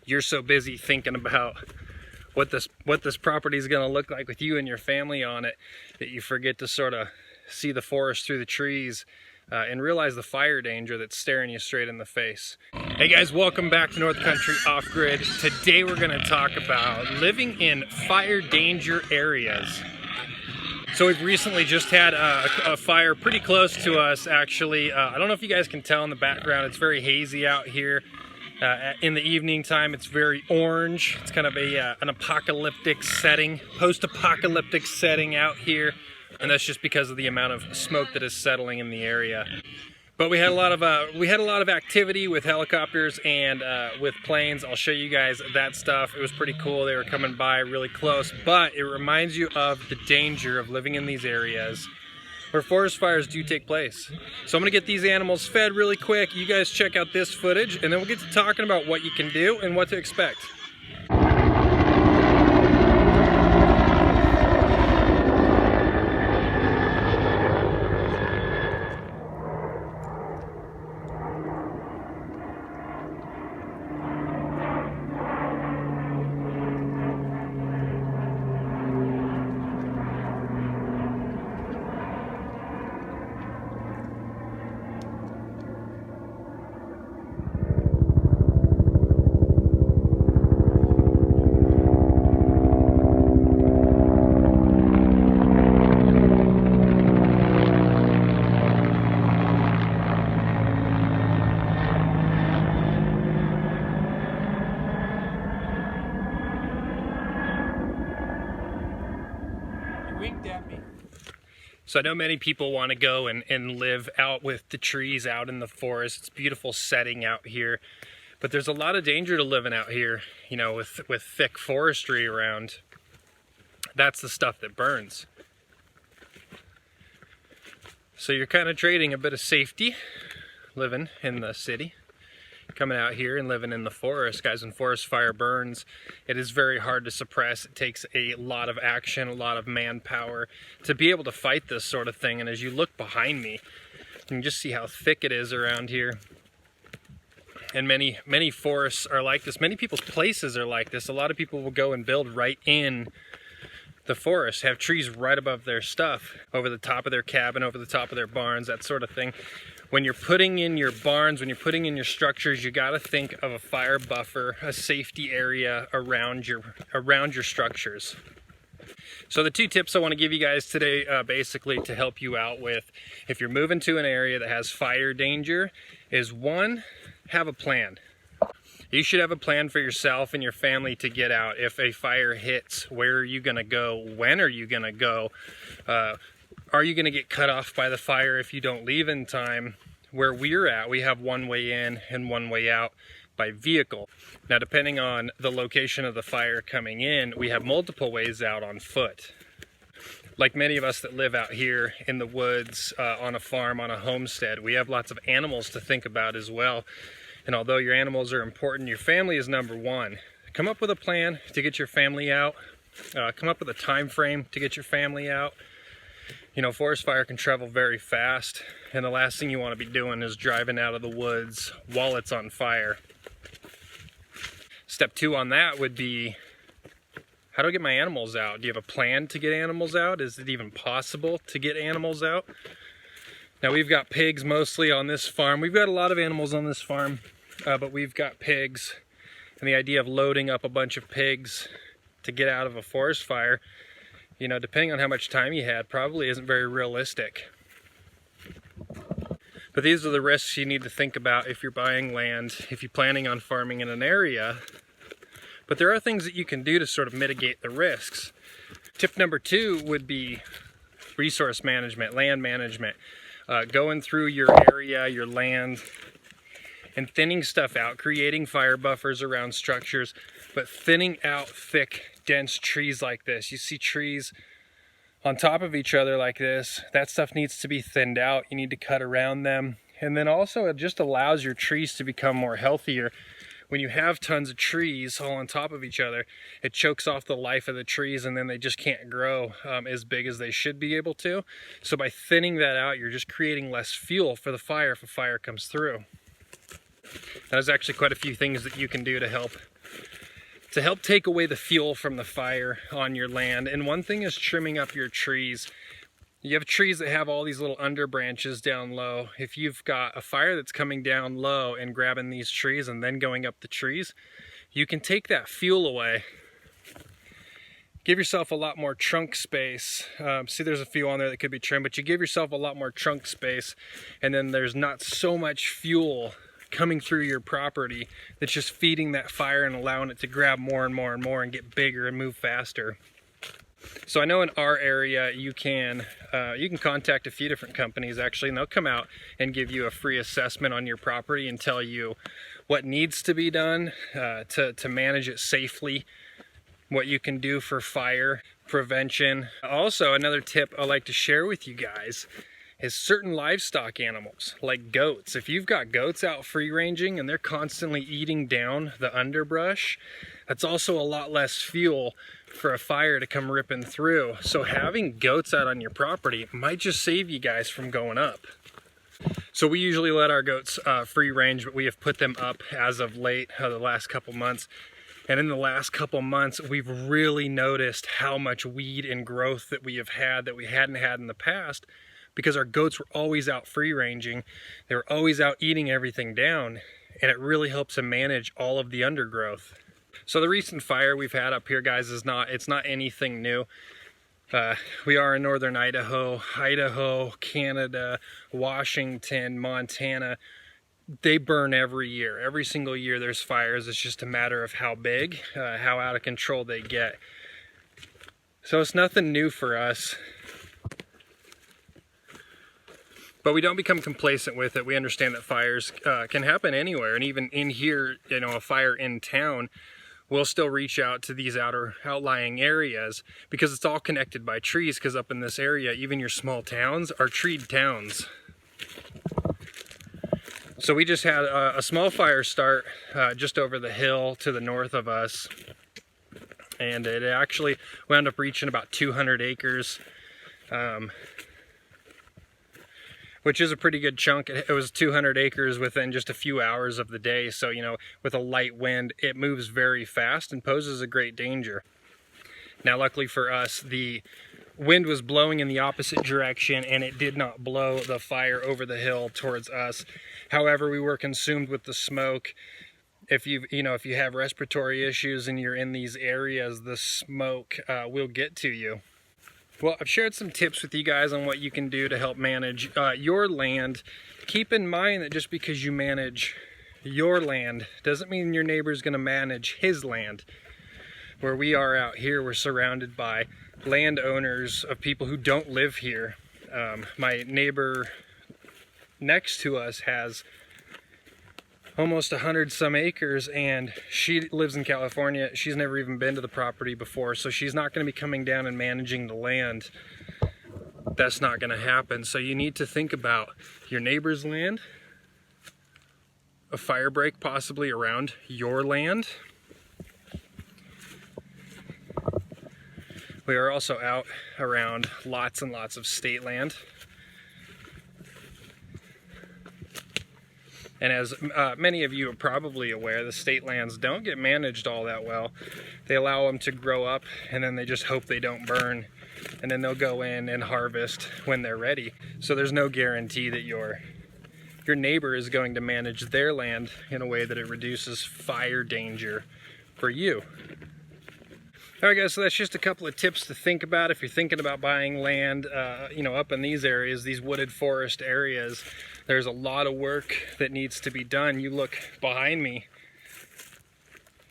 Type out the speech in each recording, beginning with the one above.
you're so busy thinking about what this property is going to look like with you and your family on it that you forget to sort of see the forest through the trees and realize the fire danger that's staring you straight in the face. Hey guys, welcome back to North Country Off Grid. Today we're going to talk about living in fire danger areas. So we've recently just had a fire pretty close to us, actually. I don't know if you guys can tell in the background, it's very hazy out here. In the evening time, it's very orange. It's kind of an apocalyptic setting, post-apocalyptic setting out here. And that's just because of the amount of smoke that is settling in the area. But we had a lot of activity with helicopters and with planes. I'll show you guys that stuff. It was pretty cool. They were coming by really close, but it reminds you of the danger of living in these areas where forest fires do take place. So I'm gonna get these animals fed really quick. You guys check out this footage, and then we'll get to talking about what you can do and what to expect. Winked at me. So I know many people want to go and live out with the trees out in the forest. It's a beautiful setting out here, but there's a lot of danger to living out here, you know, with thick forestry around. That's the stuff that burns. So you're kind of trading a bit of safety living in the city, coming out here and living in the forest. Guys, when forest fire burns, it is very hard to suppress. It takes a lot of action, a lot of manpower to be able to fight this sort of thing. And as you look behind me, you can just see how thick it is around here. And many forests are like this. Many people's places are like this. A lot of people will go and build right in the forest, have trees right above their stuff, over the top of their cabin, over the top of their barns, that sort of thing. When you're putting in your barns, when you're putting in your structures, you got to think of a fire buffer, a safety area around your structures. So the two tips I want to give you guys today, basically to help you out with, if you're moving to an area that has fire danger, is one, have a plan. You should have a plan for yourself and your family to get out. If a fire hits, where are you going to go? When are you going to go? Are you going to get cut off by the fire if you don't leave in time? Where we're at, we have one way in and one way out by vehicle. Now, depending on the location of the fire coming in, we have multiple ways out on foot. Like many of us that live out here in the woods, on a farm, on a homestead, we have lots of animals to think about as well. And although your animals are important, your family is number one. Come up with a plan to get your family out. Come up with a time frame to get your family out. You know, forest fire can travel very fast, and the last thing you want to be doing is driving out of the woods while it's on fire. Step two on that would be, how do I get my animals out? Do you have a plan to get animals out? Is it even possible to get animals out? Now, we've got pigs mostly on this farm. We've got a lot of animals on this farm, but we've got pigs, and the idea of loading up a bunch of pigs to get out of a forest fire, you know, depending on how much time you had, probably isn't very realistic. But these are the risks you need to think about if you're buying land, if you're planning on farming in an area. But there are things that you can do to sort of mitigate the risks. Tip number two would be resource management, land management. Going through your area, your land, and thinning stuff out, creating fire buffers around structures, but thinning out thick, dense trees like this. You see trees on top of each other like this. That stuff needs to be thinned out. You need to cut around them. And then also it just allows your trees to become more healthier. When you have tons of trees all on top of each other, it chokes off the life of the trees, and then they just can't grow as big as they should be able to. So by thinning that out, you're just creating less fuel for the fire if a fire comes through. Now, there's actually quite a few things that you can do to help to help take away the fuel from the fire on your land. And one thing is trimming up your trees. You have trees that have all these little under branches down low. If you've got a fire that's coming down low and grabbing these trees and then going up the trees, you can take that fuel away. Give yourself a lot more trunk space. See, there's a few on there that could be trimmed, but you give yourself a lot more trunk space, and then there's not so much fuel coming through your property that's just feeding that fire and allowing it to grab more and more and more and get bigger and move faster. So I know in our area you can contact a few different companies actually, and they'll come out and give you a free assessment on your property and tell you what needs to be done to manage it safely, what you can do for fire prevention. Also, another tip I like to share with you guys is certain livestock animals like goats. If you've got goats out free ranging and they're constantly eating down the underbrush, that's also a lot less fuel for a fire to come ripping through. So having goats out on your property might just save you guys from going up. So we usually let our goats free range, but we have put them up as of late, the last couple months. And in the last couple months, we've really noticed how much weed and growth that we have had that we hadn't had in the past, because our goats were always out free ranging. They were always out eating everything down, and it really helps to manage all of the undergrowth. So the recent fire we've had up here, guys, it's not anything new. We are in northern Idaho, Canada, Washington, Montana. They burn every year. Every single year there's fires. It's just a matter of how big, how out of control they get. So it's nothing new for us. But we don't become complacent with it. We understand that fires can happen anywhere. And even in here, you know, a fire in town, we'll still reach out to these outlying areas because it's all connected by trees, because up in this area, even your small towns are treed towns. So we just had a small fire start just over the hill to the north of us, and it actually wound up reaching about 200 acres, which is a pretty good chunk. It was 200 acres within just a few hours of the day, so you know, with a light wind, it moves very fast and poses a great danger. Now luckily for us, the wind was blowing in the opposite direction and it did not blow the fire over the hill towards us. However, we were consumed with the smoke. If you have respiratory issues and you're in these areas, the smoke will get to you. Well, I've shared some tips with you guys on what you can do to help manage your land. Keep in mind that just because you manage your land doesn't mean your neighbor's going to manage his land. Where we are out here, we're surrounded by landowners of people who don't live here. My neighbor next to us has almost 100 some acres, and she lives in California. She's never even been to the property before, so she's not going to be coming down and managing the land. That's not going to happen. So you need to think about your neighbor's land, a fire break possibly around your land. We are also out around lots and lots of state land. And as many of you are probably aware, the state lands don't get managed all that well. They allow them to grow up, and then they just hope they don't burn. And then they'll go in and harvest when they're ready. So there's no guarantee that your neighbor is going to manage their land in a way that it reduces fire danger for you. Alright guys, so that's just a couple of tips to think about if you're thinking about buying land, up in these areas, these wooded forest areas. There's a lot of work that needs to be done. You look behind me,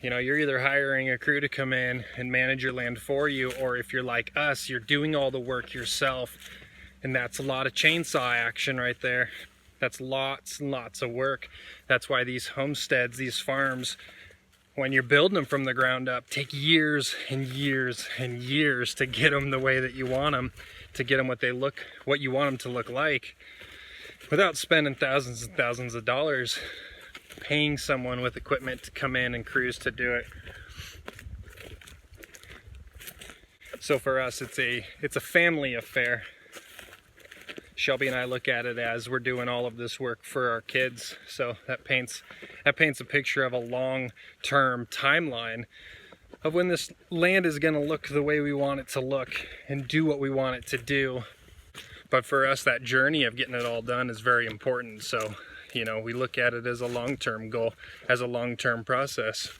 you're either hiring a crew to come in and manage your land for you, or if you're like us, you're doing all the work yourself, and that's a lot of chainsaw action right there. That's lots and lots of work. That's why these homesteads, these farms, when you're building them from the ground up, take years and years and years to get them the way that you want them, to get them what you want them to look like, without spending thousands and thousands of dollars paying someone with equipment to come in and crews to do it. So for us, it's a family affair. Shelby and I look at it as we're doing all of this work for our kids. So that paints a picture of a long-term timeline of when this land is going to look the way we want it to look and do what we want it to do. But for us, that journey of getting it all done is very important. So, you know, we look at it as a long-term goal, as a long-term process.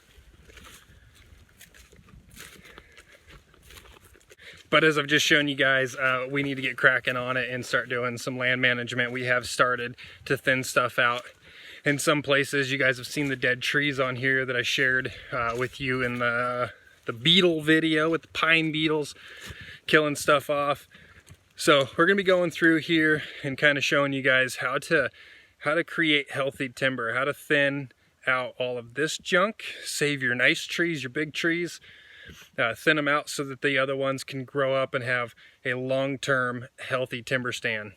But as I've just shown you guys, we need to get cracking on it and start doing some land management. We have started to thin stuff out. In some places, you guys have seen the dead trees on here that I shared with you in the beetle video with the pine beetles killing stuff off. So we're gonna be going through here and kind of showing you guys how to create healthy timber, how to thin out all of this junk, save your nice trees, your big trees, thin them out so that the other ones can grow up and have a long-term healthy timber stand.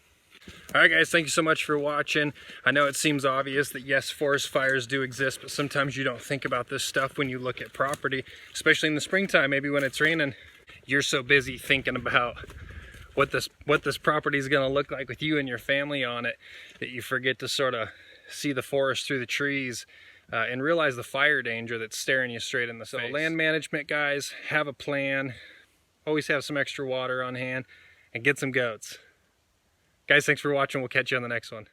All right, guys, thank you so much for watching. I know it seems obvious that yes, forest fires do exist, but sometimes you don't think about this stuff when you look at property, especially in the springtime. Maybe when it's raining, you're so busy thinking about what this property is going to look like with you and your family on it that you forget to sort of see the forest through the trees and realize the fire danger that's staring you straight in the face. So land management, guys, have a plan. Always have some extra water on hand and get some goats. Guys, thanks for watching. We'll catch you on the next one.